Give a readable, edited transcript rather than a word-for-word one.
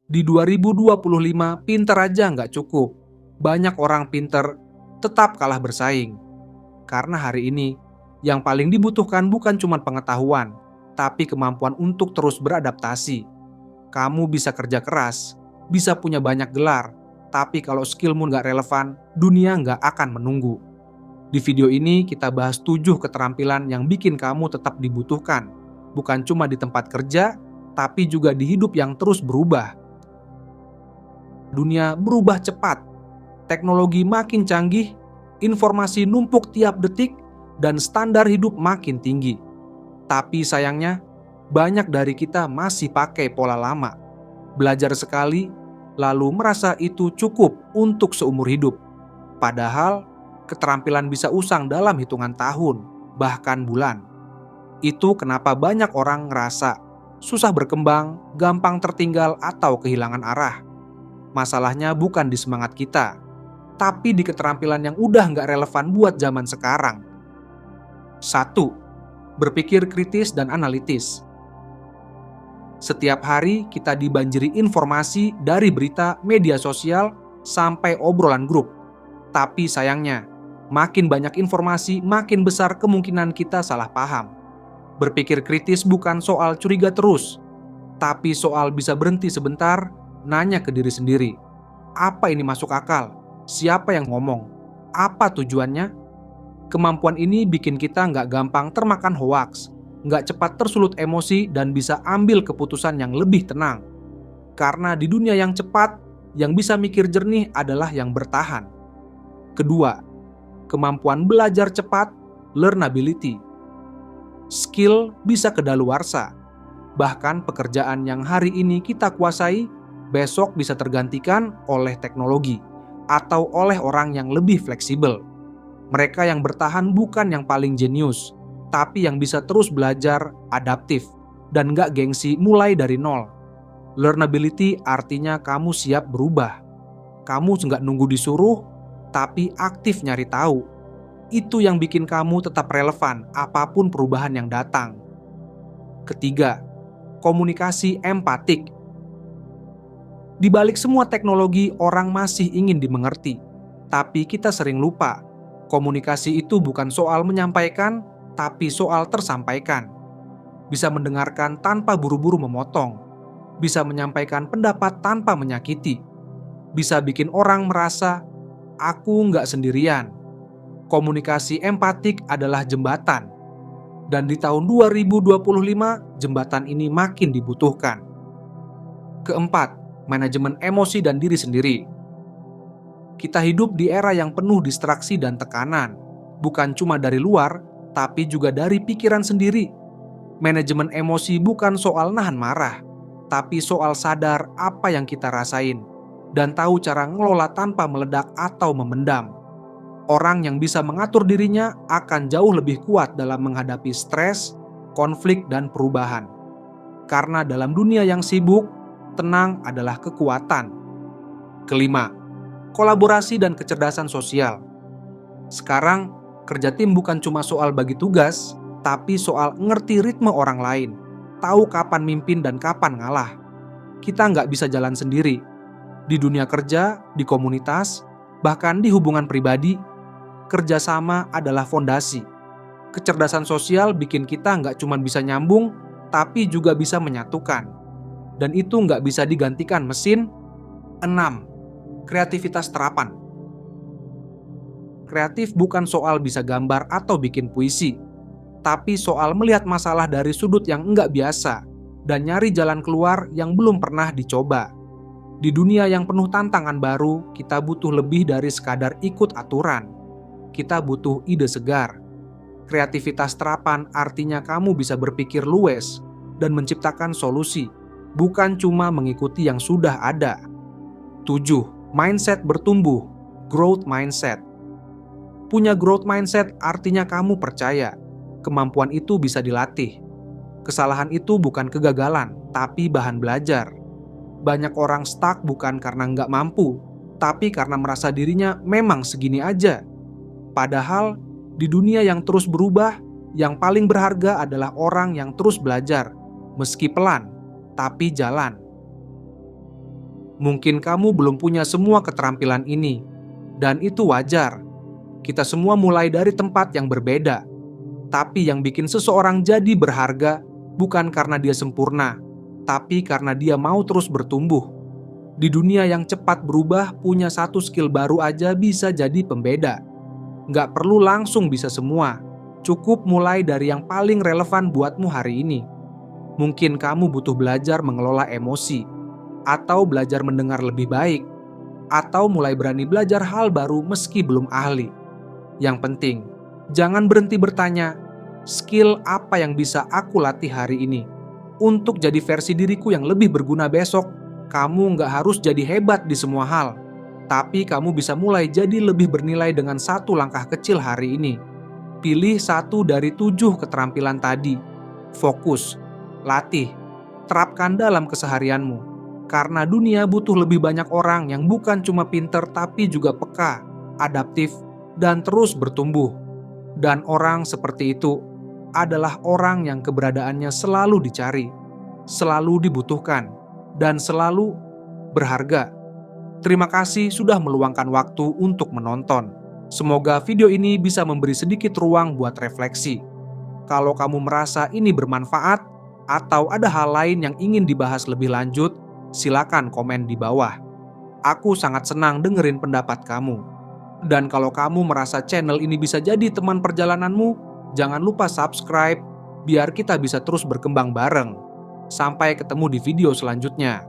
Di 2025, pinter aja nggak cukup. Banyak orang pinter tetap kalah bersaing. Karena hari ini, yang paling dibutuhkan bukan cuma pengetahuan, tapi kemampuan untuk terus beradaptasi. Kamu bisa kerja keras, bisa punya banyak gelar, tapi kalau skillmu nggak relevan, dunia nggak akan menunggu. Di video ini kita bahas 7 keterampilan yang bikin kamu tetap dibutuhkan. Bukan cuma di tempat kerja, tapi juga di hidup yang terus berubah. Dunia berubah cepat, teknologi makin canggih, informasi numpuk tiap detik, dan standar hidup makin tinggi. Tapi sayangnya, banyak dari kita masih pakai pola lama. Belajar sekali, lalu merasa itu cukup untuk seumur hidup. Padahal, keterampilan bisa usang dalam hitungan tahun, bahkan bulan. Itu kenapa banyak orang ngerasa susah berkembang, gampang tertinggal, atau kehilangan arah. Masalahnya bukan di semangat kita, tapi di keterampilan yang udah nggak relevan buat zaman sekarang. 1. Berpikir kritis dan analitis. Setiap hari kita dibanjiri informasi dari berita, media sosial, sampai obrolan grup. Tapi sayangnya, makin banyak informasi, makin besar kemungkinan kita salah paham. Berpikir kritis bukan soal curiga terus, tapi soal bisa berhenti sebentar, nanya ke diri sendiri. Apa ini masuk akal? Siapa yang ngomong? Apa tujuannya? Kemampuan ini bikin kita nggak gampang termakan hoaks, nggak cepat tersulut emosi, dan bisa ambil keputusan yang lebih tenang. Karena di dunia yang cepat, yang bisa mikir jernih adalah yang bertahan. Kedua, kemampuan belajar cepat, learnability. Skill bisa kedaluarsa. Bahkan pekerjaan yang hari ini kita kuasai, besok bisa tergantikan oleh teknologi atau oleh orang yang lebih fleksibel. Mereka yang bertahan bukan yang paling jenius, tapi yang bisa terus belajar, adaptif, dan gak gengsi mulai dari nol. Learnability artinya kamu siap berubah. Kamu nggak nunggu disuruh, tapi aktif nyari tahu. Itu yang bikin kamu tetap relevan apapun perubahan yang datang. Ketiga, komunikasi empatik. Di balik semua teknologi, orang masih ingin dimengerti. Tapi kita sering lupa, komunikasi itu bukan soal menyampaikan, tapi soal tersampaikan. Bisa mendengarkan tanpa buru-buru memotong. Bisa menyampaikan pendapat tanpa menyakiti. Bisa bikin orang merasa, aku nggak sendirian. Komunikasi empatik adalah jembatan. Dan di tahun 2025, jembatan ini makin dibutuhkan. Keempat, manajemen emosi dan diri sendiri. Kita hidup di era yang penuh distraksi dan tekanan, bukan cuma dari luar, tapi juga dari pikiran sendiri. Manajemen emosi bukan soal nahan marah, tapi soal sadar apa yang kita rasain, dan tahu cara ngelola tanpa meledak atau memendam. Orang yang bisa mengatur dirinya akan jauh lebih kuat dalam menghadapi stres, konflik, dan perubahan. Karena dalam dunia yang sibuk, tenang adalah kekuatan. Kelima, kolaborasi dan kecerdasan sosial. Sekarang, kerja tim bukan cuma soal bagi tugas, tapi soal ngerti ritme orang lain, tahu kapan mimpin dan kapan ngalah. Kita nggak bisa jalan sendiri. Di dunia kerja, di komunitas, bahkan di hubungan pribadi, kerjasama adalah fondasi. Kecerdasan sosial bikin kita nggak cuma bisa nyambung, tapi juga bisa menyatukan. Dan itu nggak bisa digantikan mesin. 6. Kreativitas terapan. Kreatif bukan soal bisa gambar atau bikin puisi, tapi soal melihat masalah dari sudut yang nggak biasa dan nyari jalan keluar yang belum pernah dicoba. Di dunia yang penuh tantangan baru, kita butuh lebih dari sekadar ikut aturan. Kita butuh ide segar. Kreativitas terapan artinya kamu bisa berpikir luwes dan menciptakan solusi, bukan cuma mengikuti yang sudah ada. 7. Mindset bertumbuh, growth mindset. Punya growth mindset artinya kamu percaya kemampuan itu bisa dilatih. Kesalahan itu bukan kegagalan, tapi bahan belajar. Banyak orang stuck bukan karena nggak mampu, tapi karena merasa dirinya memang segini aja. Padahal, di dunia yang terus berubah, yang paling berharga adalah orang yang terus belajar, meski pelan, tapi jalan. Mungkin kamu belum punya semua keterampilan ini, dan itu wajar. Kita semua mulai dari tempat yang berbeda. Tapi yang bikin seseorang jadi berharga bukan karena dia sempurna, tapi karena dia mau terus bertumbuh. Di dunia yang cepat berubah, punya satu skill baru aja bisa jadi pembeda. Nggak perlu langsung bisa semua. Cukup mulai dari yang paling relevan buatmu hari ini. Mungkin kamu butuh belajar mengelola emosi, atau belajar mendengar lebih baik, atau mulai berani belajar hal baru meski belum ahli. Yang penting, jangan berhenti bertanya, skill apa yang bisa aku latih hari ini? Untuk jadi versi diriku yang lebih berguna besok, kamu nggak harus jadi hebat di semua hal. Tapi kamu bisa mulai jadi lebih bernilai dengan satu langkah kecil hari ini. Pilih satu dari 7 keterampilan tadi. Fokus, latih, terapkan dalam keseharianmu. Karena dunia butuh lebih banyak orang yang bukan cuma pinter tapi juga peka, adaptif, dan terus bertumbuh. Dan orang seperti itu adalah orang yang keberadaannya selalu dicari, selalu dibutuhkan, dan selalu berharga. Terima kasih sudah meluangkan waktu untuk menonton. Semoga video ini bisa memberi sedikit ruang buat refleksi. Kalau kamu merasa ini bermanfaat atau ada hal lain yang ingin dibahas lebih lanjut, silakan komen di bawah. Aku sangat senang dengerin pendapat kamu. Dan kalau kamu merasa channel ini bisa jadi teman perjalananmu, jangan lupa subscribe biar kita bisa terus berkembang bareng. Sampai ketemu di video selanjutnya.